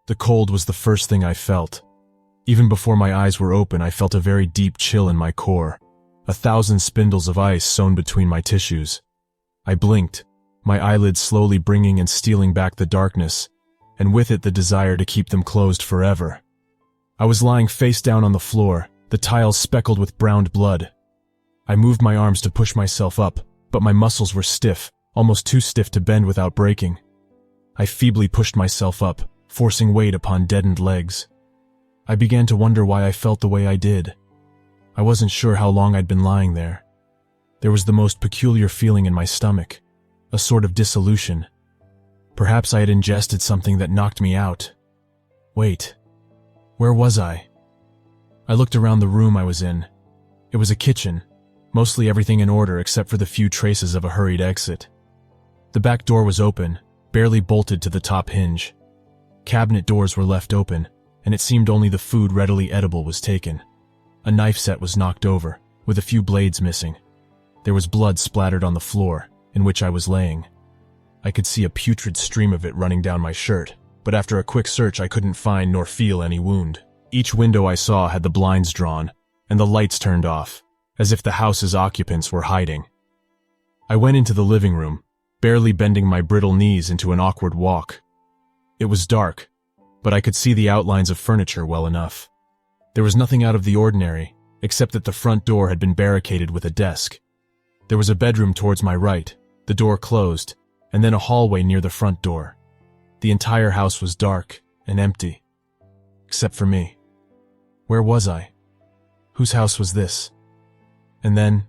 The cold was the first thing I felt. Even before my eyes were open, I felt a very deep chill in my core, 1,000 spindles of ice sewn between my tissues. I blinked, my eyelids slowly bringing and stealing back the darkness, and with it the desire to keep them closed forever. I was lying face down on the floor, the tiles speckled with browned blood. I moved my arms to push myself up, but my muscles were stiff, almost too stiff to bend without breaking. I feebly pushed myself up, forcing weight upon deadened legs. I began to wonder why I felt the way I did. I wasn't sure how long I'd been lying there. There was the most peculiar feeling in my stomach, a sort of dissolution. Perhaps I had ingested something that knocked me out. Wait, where was I? I looked around the room I was in. It was a kitchen, mostly everything in order except for the few traces of a hurried exit. The back door was open, barely bolted to the top hinge. Cabinet doors were left open, and it seemed only the food readily edible was taken. A knife set was knocked over, with a few blades missing. There was blood splattered on the floor, in which I was laying. I could see a putrid stream of it running down my shirt, but after a quick search I couldn't find nor feel any wound. Each window I saw had the blinds drawn, and the lights turned off, as if the house's occupants were hiding. I went into the living room, barely bending my brittle knees into an awkward walk. It was dark, but I could see the outlines of furniture well enough. There was nothing out of the ordinary, except that the front door had been barricaded with a desk. There was a bedroom towards my right, the door closed, and then a hallway near the front door. The entire house was dark and empty, except for me. Where was I? Whose house was this? And then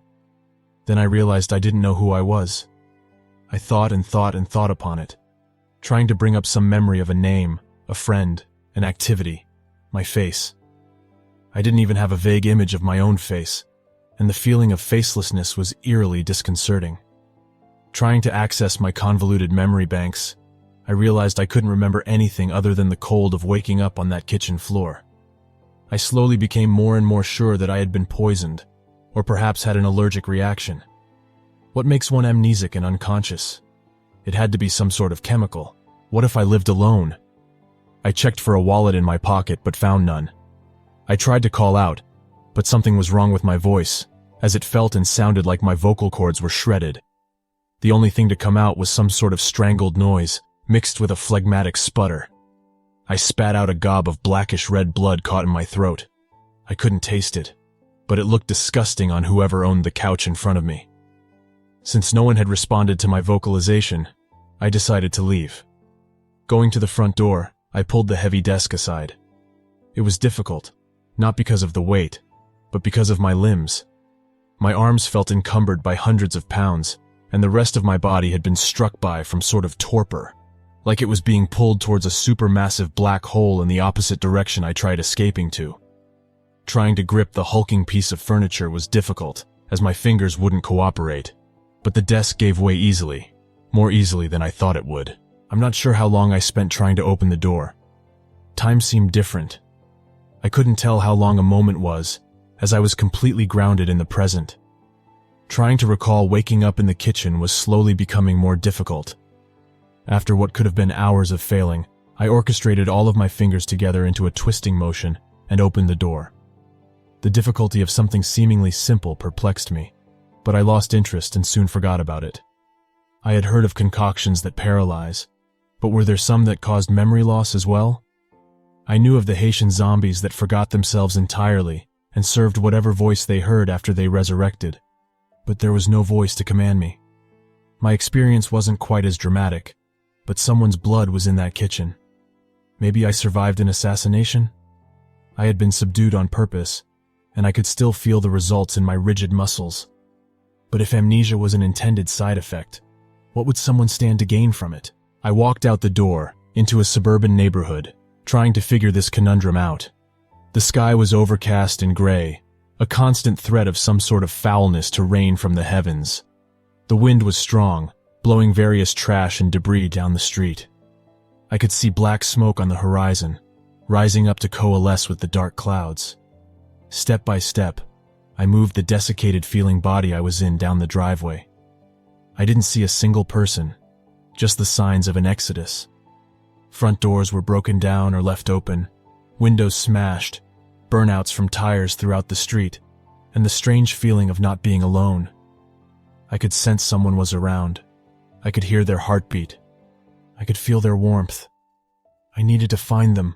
I realized I didn't know who I was. I thought and thought and thought upon it, trying to bring up some memory of a name, a friend, an activity, my face. I didn't even have a vague image of my own face, and the feeling of facelessness was eerily disconcerting. Trying to access my convoluted memory banks, I realized I couldn't remember anything other than the cold of waking up on that kitchen floor. I slowly became more and more sure that I had been poisoned, or perhaps had an allergic reaction. What makes one amnesic and unconscious? It had to be some sort of chemical. What if I lived alone? I checked for a wallet in my pocket but found none. I tried to call out, but something was wrong with my voice, as it felt and sounded like my vocal cords were shredded. The only thing to come out was some sort of strangled noise, mixed with a phlegmatic sputter. I spat out a gob of blackish-red blood caught in my throat. I couldn't taste it, but it looked disgusting on whoever owned the couch in front of me. Since no one had responded to my vocalization, I decided to leave. Going to the front door, I pulled the heavy desk aside. It was difficult, not because of the weight, but because of my limbs. My arms felt encumbered by hundreds of pounds, and the rest of my body had been struck by from sort of torpor, like it was being pulled towards a supermassive black hole in the opposite direction I tried escaping to. Trying to grip the hulking piece of furniture was difficult, as my fingers wouldn't cooperate, but the desk gave way easily, more easily than I thought it would. I'm not sure how long I spent trying to open the door. Time seemed different. I couldn't tell how long a moment was, as I was completely grounded in the present. Trying to recall waking up in the kitchen was slowly becoming more difficult. After what could have been hours of failing, I orchestrated all of my fingers together into a twisting motion and opened the door. The difficulty of something seemingly simple perplexed me, but I lost interest and soon forgot about it. I had heard of concoctions that paralyze, but were there some that caused memory loss as well? I knew of the Haitian zombies that forgot themselves entirely and served whatever voice they heard after they resurrected, but there was no voice to command me. My experience wasn't quite as dramatic, but someone's blood was in that kitchen. Maybe I survived an assassination? I had been subdued on purpose, and I could still feel the results in my rigid muscles. But if amnesia was an intended side effect, what would someone stand to gain from it? I walked out the door, into a suburban neighborhood, trying to figure this conundrum out. The sky was overcast and gray, a constant threat of some sort of foulness to rain from the heavens. The wind was strong, blowing various trash and debris down the street. I could see black smoke on the horizon, rising up to coalesce with the dark clouds. Step by step, I moved the desiccated-feeling body I was in down the driveway. I didn't see a single person, just the signs of an exodus. Front doors were broken down or left open, windows smashed, burnouts from tires throughout the street, and the strange feeling of not being alone. I could sense someone was around. I could hear their heartbeat. I could feel their warmth. I needed to find them.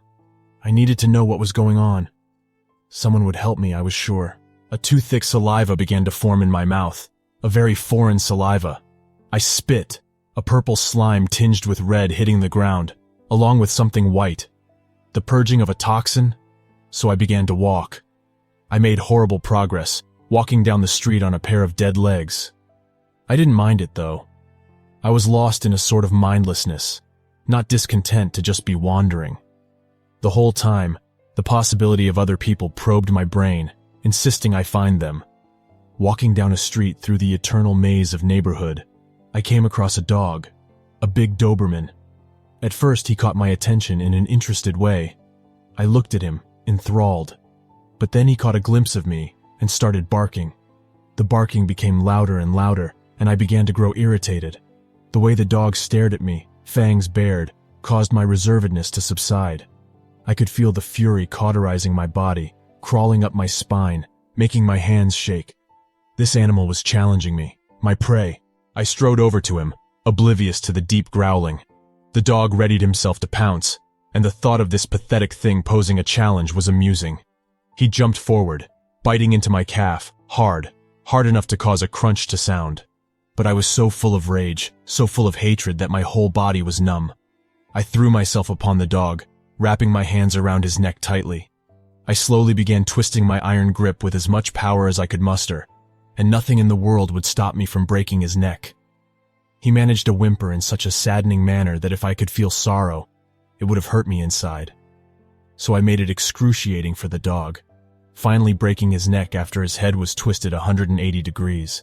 I needed to know what was going on. Someone would help me, I was sure. A too thick saliva began to form in my mouth, a very foreign saliva. I spit, a purple slime tinged with red hitting the ground, along with something white. The purging of a toxin? So I began to walk. I made horrible progress, walking down the street on a pair of dead legs. I didn't mind it, though. I was lost in a sort of mindlessness, not discontent to just be wandering. The whole time, the possibility of other people probed my brain, insisting I find them. Walking down a street through the eternal maze of neighborhood, I came across a dog, a big Doberman. At first, he caught my attention in an interested way. I looked at him, enthralled. But then he caught a glimpse of me and started barking. The barking became louder and louder, and I began to grow irritated. The way the dog stared at me, fangs bared, caused my reservedness to subside. I could feel the fury cauterizing my body, crawling up my spine, making my hands shake. This animal was challenging me, my prey. I strode over to him, oblivious to the deep growling. The dog readied himself to pounce, and the thought of this pathetic thing posing a challenge was amusing. He jumped forward, biting into my calf, hard enough to cause a crunch to sound. But I was so full of rage, so full of hatred that my whole body was numb. I threw myself upon the dog, wrapping my hands around his neck tightly. I slowly began twisting my iron grip with as much power as I could muster, and nothing in the world would stop me from breaking his neck. He managed to whimper in such a saddening manner that if I could feel sorrow, it would have hurt me inside. So I made it excruciating for the dog, finally breaking his neck after his head was twisted 180 degrees.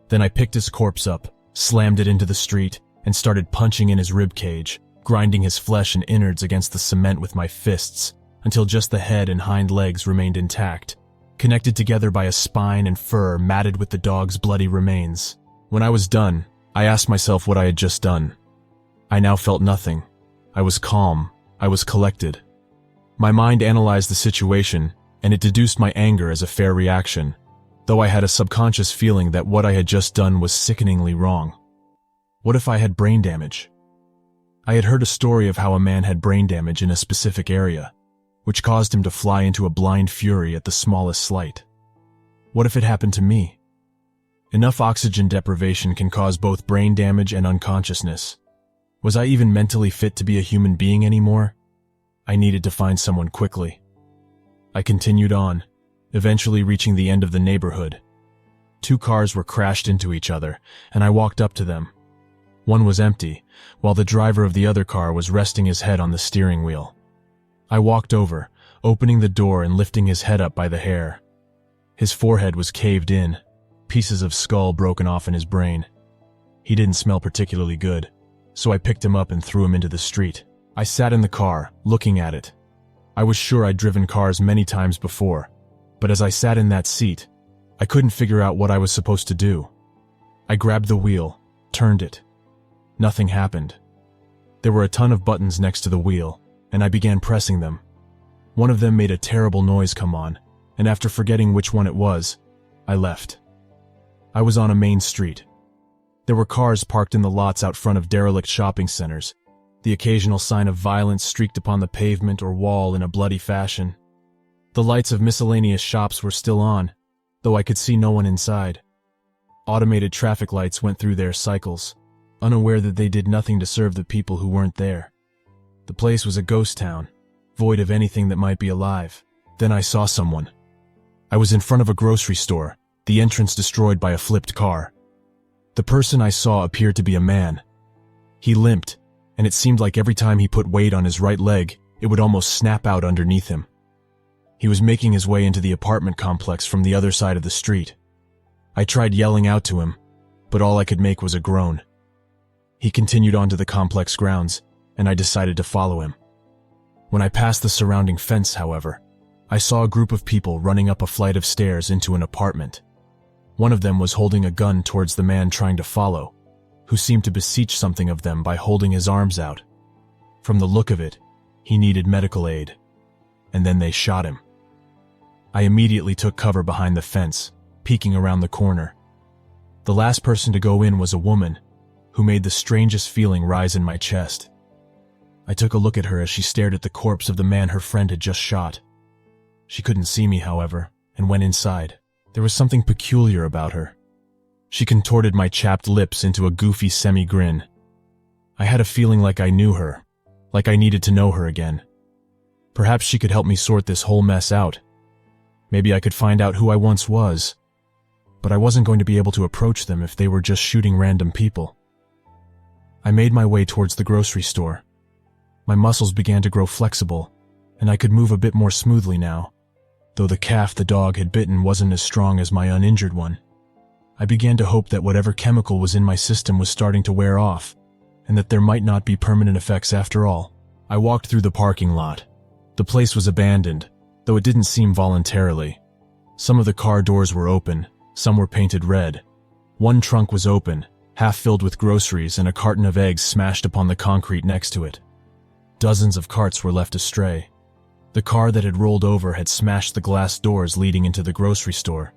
Then I picked his corpse up, slammed it into the street, and started punching in his rib cage, grinding his flesh and innards against the cement with my fists, until just the head and hind legs remained intact, connected together by a spine and fur matted with the dog's bloody remains. When I was done, I asked myself what I had just done. I now felt nothing. I was calm. I was collected. My mind analyzed the situation, and it deduced my anger as a fair reaction, though I had a subconscious feeling that what I had just done was sickeningly wrong. What if I had brain damage? I had heard a story of how a man had brain damage in a specific area, which caused him to fly into a blind fury at the smallest slight. What if it happened to me? Enough oxygen deprivation can cause both brain damage and unconsciousness. Was I even mentally fit to be a human being anymore? I needed to find someone quickly. I continued on, eventually reaching the end of the neighborhood. 2 cars were crashed into each other, and I walked up to them. One was empty, while the driver of the other car was resting his head on the steering wheel. I walked over, opening the door and lifting his head up by the hair. His forehead was caved in, pieces of skull broken off in his brain. He didn't smell particularly good, so I picked him up and threw him into the street. I sat in the car, looking at it. I was sure I'd driven cars many times before, but as I sat in that seat, I couldn't figure out what I was supposed to do. I grabbed the wheel, turned it. Nothing happened. There were a ton of buttons next to the wheel, and I began pressing them. One of them made a terrible noise come on, and after forgetting which one it was, I left. I was on a main street. There were cars parked in the lots out front of derelict shopping centers, the occasional sign of violence streaked upon the pavement or wall in a bloody fashion. The lights of miscellaneous shops were still on, though I could see no one inside. Automated traffic lights went through their cycles, unaware that they did nothing to serve the people who weren't there. The place was a ghost town, void of anything that might be alive. Then I saw someone. I was in front of a grocery store, the entrance destroyed by a flipped car. The person I saw appeared to be a man. He limped, and it seemed like every time he put weight on his right leg, it would almost snap out underneath him. He was making his way into the apartment complex from the other side of the street. I tried yelling out to him, but all I could make was a groan. He continued onto the complex grounds, and I decided to follow him. When I passed the surrounding fence, however, I saw a group of people running up a flight of stairs into an apartment. One of them was holding a gun towards the man trying to follow, who seemed to beseech something of them by holding his arms out. From the look of it, he needed medical aid. And then they shot him. I immediately took cover behind the fence, peeking around the corner. The last person to go in was a woman, who made the strangest feeling rise in my chest. I took a look at her as she stared at the corpse of the man her friend had just shot. She couldn't see me, however, and went inside. There was something peculiar about her. She contorted my chapped lips into a goofy semi-grin. I had a feeling like I knew her, like I needed to know her again. Perhaps she could help me sort this whole mess out. Maybe I could find out who I once was. But I wasn't going to be able to approach them if they were just shooting random people. I made my way towards the grocery store. My muscles began to grow flexible, and I could move a bit more smoothly now, though the calf the dog had bitten wasn't as strong as my uninjured one. I began to hope that whatever chemical was in my system was starting to wear off, and that there might not be permanent effects after all. I walked through the parking lot. The place was abandoned, though it didn't seem voluntarily. Some of the car doors were open, some were painted red. One trunk was open, half filled with groceries, and a carton of eggs smashed upon the concrete next to it. Dozens of carts were left astray. The car that had rolled over had smashed the glass doors leading into the grocery store.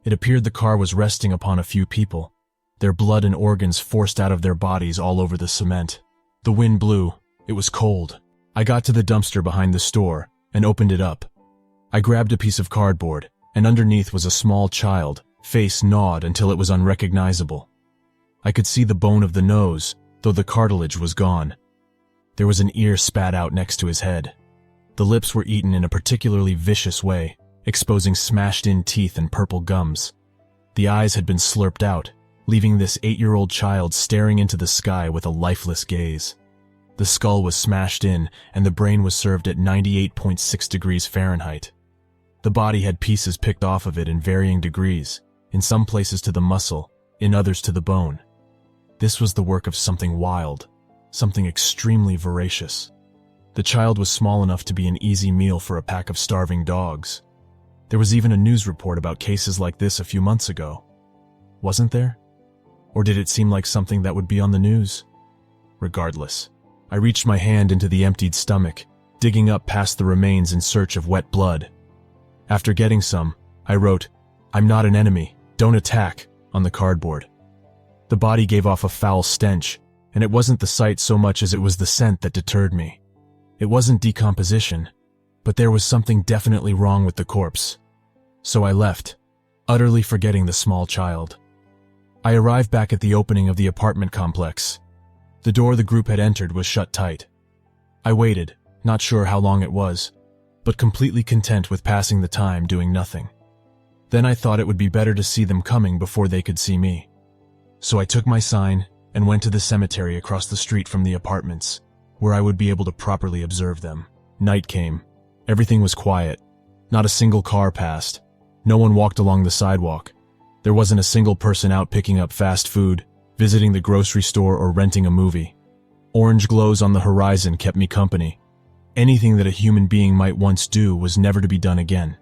It appeared the car was resting upon a few people, their blood and organs forced out of their bodies all over the cement. The wind blew. It was cold. I got to the dumpster behind the store and opened it up. I grabbed a piece of cardboard, and underneath was a small child, face gnawed until it was unrecognizable. I could see the bone of the nose, though the cartilage was gone. There was an ear spat out next to his head. The lips were eaten in a particularly vicious way, exposing smashed-in teeth and purple gums. The eyes had been slurped out, leaving this 8-year-old child staring into the sky with a lifeless gaze. The skull was smashed in, and the brain was served at 98.6 degrees Fahrenheit. The body had pieces picked off of it in varying degrees, in some places to the muscle, in others to the bone. This was the work of something wild, something extremely voracious. The child was small enough to be an easy meal for a pack of starving dogs. There was even a news report about cases like this a few months ago. Wasn't there? Or did it seem like something that would be on the news? Regardless, I reached my hand into the emptied stomach, digging up past the remains in search of wet blood. After getting some, I wrote, "I'm not an enemy, don't attack," on the cardboard. The body gave off a foul stench, and it wasn't the sight so much as it was the scent that deterred me. It wasn't decomposition, but there was something definitely wrong with the corpse. So I left, utterly forgetting the small child. I arrived back at the opening of the apartment complex. The door the group had entered was shut tight. I waited, not sure how long it was, but completely content with passing the time doing nothing. Then I thought it would be better to see them coming before they could see me. So I took my sign and went to the cemetery across the street from the apartments, where I would be able to properly observe them. Night came. Everything was quiet. Not a single car passed. No one walked along the sidewalk. There wasn't a single person out picking up fast food, visiting the grocery store, or renting a movie. Orange glows on the horizon kept me company. Anything that a human being might once do was never to be done again.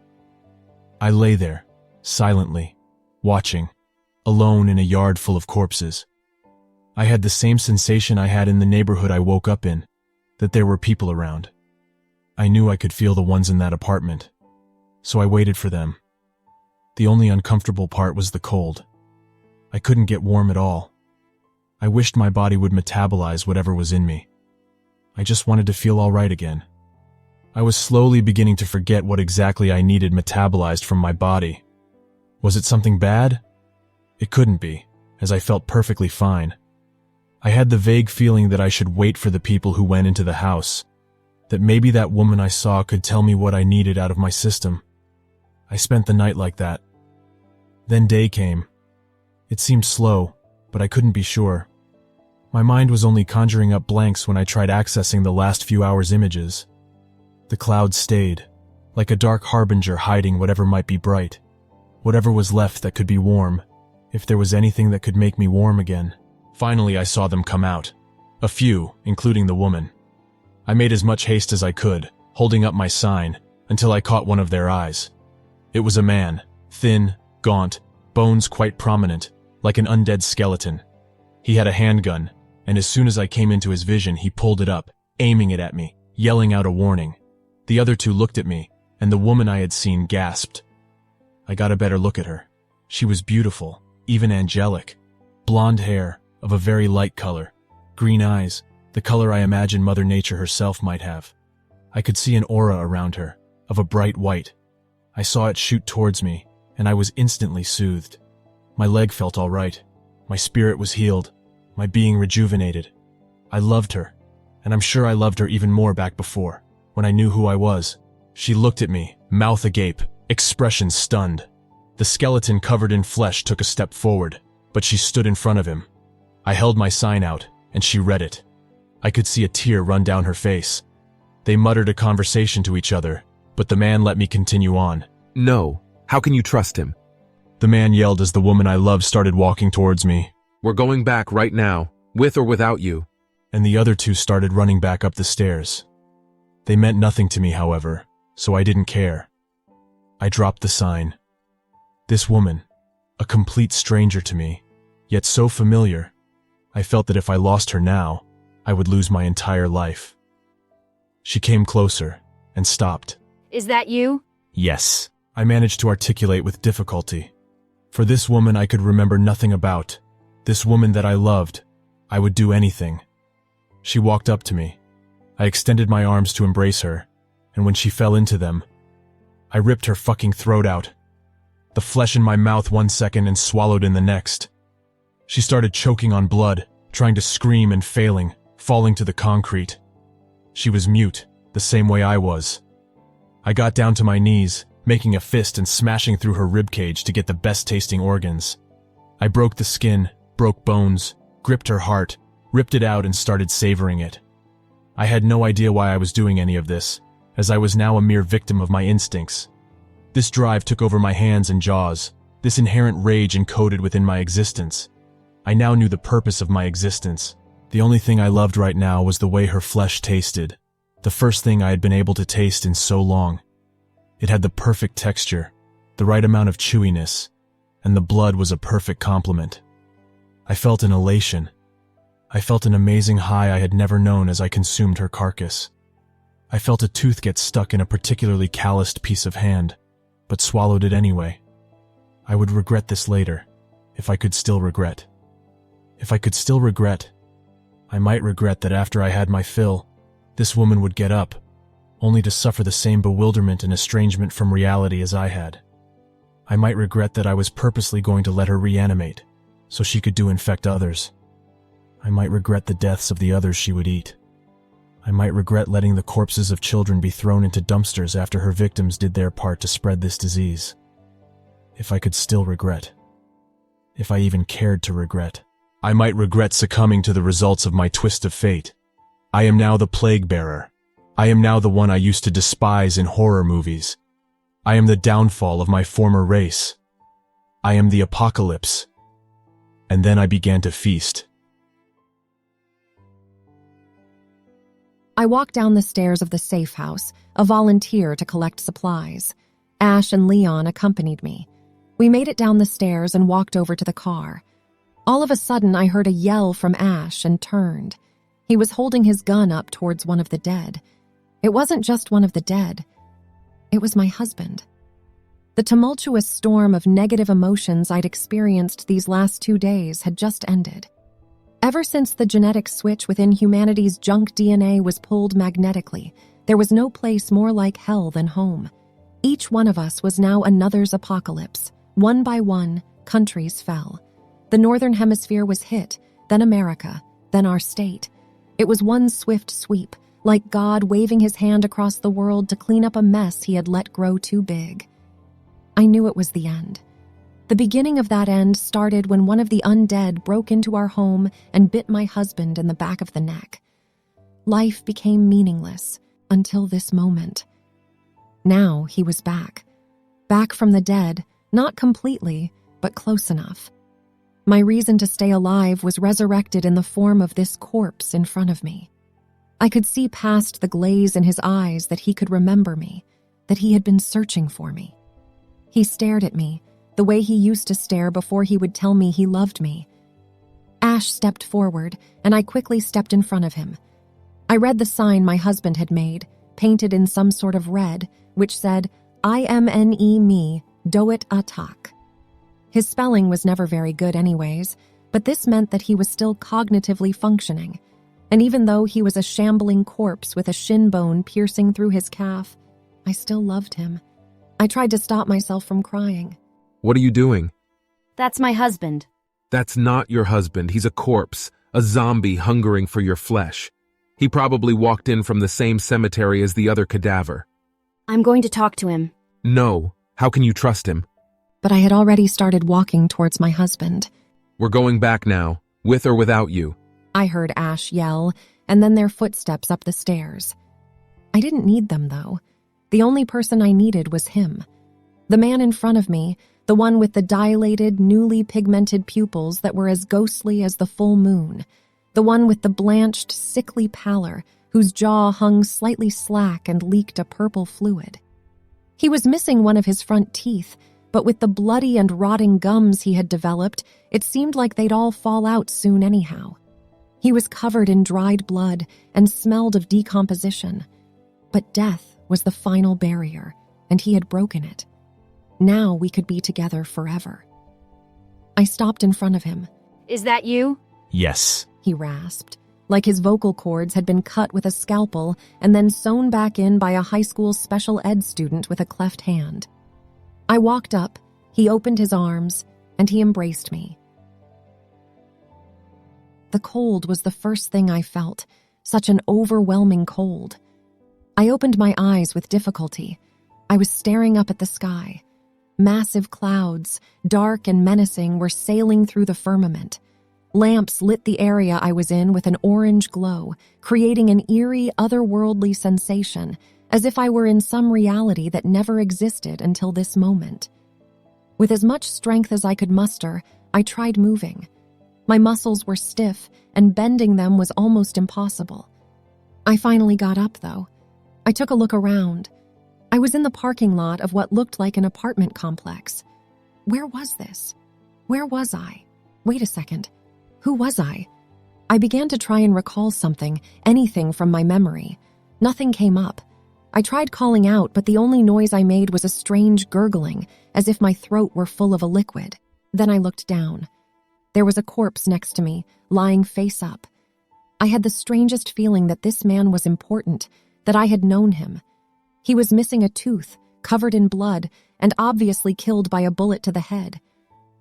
I lay there, silently, watching, alone in a yard full of corpses. I had the same sensation I had in the neighborhood I woke up in, that there were people around. I knew I could feel the ones in that apartment, so I waited for them. The only uncomfortable part was the cold. I couldn't get warm at all. I wished my body would metabolize whatever was in me. I just wanted to feel all right again. I was slowly beginning to forget what exactly I needed metabolized from my body. Was it something bad? It couldn't be, as I felt perfectly fine. I had the vague feeling that I should wait for the people who went into the house, that maybe that woman I saw could tell me what I needed out of my system. I spent the night like that. Then day came. It seemed slow, but I couldn't be sure. My mind was only conjuring up blanks when I tried accessing the last few hours' images. The clouds stayed, like a dark harbinger hiding whatever might be bright, whatever was left that could be warm, if there was anything that could make me warm again. Finally, I saw them come out. A few, including the woman. I made as much haste as I could, holding up my sign, until I caught one of their eyes. It was a man, thin, gaunt, bones quite prominent, like an undead skeleton. He had a handgun, and as soon as I came into his vision, he pulled it up, aiming it at me, yelling out a warning. The other two looked at me, and the woman I had seen gasped. I got a better look at her. She was beautiful, even angelic. Blonde hair, of a very light color. Green eyes, the color I imagine Mother Nature herself might have. I could see an aura around her, of a bright white. I saw it shoot towards me, and I was instantly soothed. My leg felt all right. My spirit was healed, my being rejuvenated. I loved her, and I'm sure I loved her even more back before, when I knew who I was. She looked at me, mouth agape, expression stunned. The skeleton covered in flesh took a step forward, but she stood in front of him. I held my sign out, and she read it. I could see a tear run down her face. They muttered a conversation to each other, but the man let me continue on. No, how can you trust him? The man yelled as the woman I loved started walking towards me. We're going back right now, with or without you. And the other two started running back up the stairs. They meant nothing to me, however, so I didn't care. I dropped the sign. This woman, a complete stranger to me, yet so familiar, I felt that if I lost her now, I would lose my entire life. She came closer and stopped. Is that you? Yes, I managed to articulate with difficulty. For this woman I could remember nothing about. This woman that I loved, I would do anything. She walked up to me. I extended my arms to embrace her, and when she fell into them, I ripped her fucking throat out. The flesh in my mouth 1 second and swallowed in the next. She started choking on blood, trying to scream and failing, falling to the concrete. She was mute, the same way I was. I got down to my knees, making a fist and smashing through her ribcage to get the best-tasting organs. I broke the skin, broke bones, gripped her heart, ripped it out and started savoring it. I had no idea why I was doing any of this, as I was now a mere victim of my instincts. This drive took over my hands and jaws, this inherent rage encoded within my existence. I now knew the purpose of my existence. The only thing I loved right now was the way her flesh tasted, the first thing I had been able to taste in so long. It had the perfect texture, the right amount of chewiness, and the blood was a perfect complement. I felt an elation. I felt an amazing high I had never known as I consumed her carcass. I felt a tooth get stuck in a particularly calloused piece of hand, but swallowed it anyway. I would regret this later, if I could still regret. If I could still regret, I might regret that after I had my fill, this woman would get up, only to suffer the same bewilderment and estrangement from reality as I had. I might regret that I was purposely going to let her reanimate, so she could infect others. I might regret the deaths of the others she would eat. I might regret letting the corpses of children be thrown into dumpsters after her victims did their part to spread this disease. If I could still regret. If I even cared to regret. I might regret succumbing to the results of my twist of fate. I am now the plague bearer. I am now the one I used to despise in horror movies. I am the downfall of my former race. I am the apocalypse. And then I began to feast. I walked down the stairs of the safe house, a volunteer to collect supplies. Ash and Leon accompanied me. We made it down the stairs and walked over to the car. All of a sudden, I heard a yell from Ash and turned. He was holding his gun up towards one of the dead. It wasn't just one of the dead. It was my husband. The tumultuous storm of negative emotions I'd experienced these last 2 days had just ended. Ever since the genetic switch within humanity's junk DNA was pulled magnetically, there was no place more like hell than home. Each one of us was now another's apocalypse. One by one, countries fell. The Northern Hemisphere was hit, then America, then our state. It was one swift sweep, like God waving his hand across the world to clean up a mess he had let grow too big. I knew it was the end. The beginning of that end started when one of the undead broke into our home and bit my husband in the back of the neck. Life became meaningless until this moment. Now he was back. Back from the dead, not completely, but close enough. My reason to stay alive was resurrected in the form of this corpse in front of me. I could see past the glaze in his eyes that he could remember me, that he had been searching for me. He stared at me, the way he used to stare before he would tell me he loved me. Ash stepped forward, and I quickly stepped in front of him. I read the sign my husband had made, painted in some sort of red, which said, IMNE me, doit atak. His spelling was never very good anyways, but this meant that he was still cognitively functioning. And even though he was a shambling corpse with a shin bone piercing through his calf, I still loved him. I tried to stop myself from crying. What are you doing? That's my husband. That's not your husband. He's a corpse, a zombie hungering for your flesh. He probably walked in from the same cemetery as the other cadaver. I'm going to talk to him. No. How can you trust him? But I had already started walking towards my husband. We're going back now, with or without you. I heard Ash yell, and then their footsteps up the stairs. I didn't need them, though. The only person I needed was him. The man in front of me, the one with the dilated, newly pigmented pupils that were as ghostly as the full moon. The one with the blanched, sickly pallor, whose jaw hung slightly slack and leaked a purple fluid. He was missing one of his front teeth, but with the bloody and rotting gums he had developed, it seemed like they'd all fall out soon anyhow. He was covered in dried blood and smelled of decomposition. But death was the final barrier, and he had broken it. Now we could be together forever. I stopped in front of him. Is that you? Yes. He rasped, like his vocal cords had been cut with a scalpel and then sewn back in by a high school special ed student with a cleft hand. I walked up, he opened his arms, and he embraced me. The cold was the first thing I felt, such an overwhelming cold. I opened my eyes with difficulty. I was staring up at the sky. Massive clouds, dark and menacing, were sailing through the firmament. Lamps lit the area I was in with an orange glow, creating an eerie, otherworldly sensation, as if I were in some reality that never existed until this moment. With as much strength as I could muster, I tried moving. My muscles were stiff, and bending them was almost impossible. I finally got up, though. I took a look around. I was in the parking lot of what looked like an apartment complex. Where was this? Where was I? Wait a second. Who was I? I began to try and recall something, anything from my memory. Nothing came up. I tried calling out, but the only noise I made was a strange gurgling, as if my throat were full of a liquid. Then I looked down. There was a corpse next to me, lying face up. I had the strangest feeling that this man was important, that I had known him. He was missing a tooth, covered in blood, and obviously killed by a bullet to the head.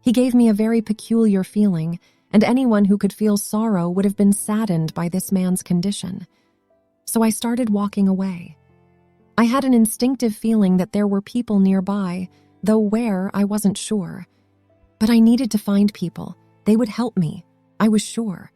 He gave me a very peculiar feeling, and anyone who could feel sorrow would have been saddened by this man's condition. So I started walking away. I had an instinctive feeling that there were people nearby, though where, I wasn't sure. But I needed to find people. They would help me, I was sure.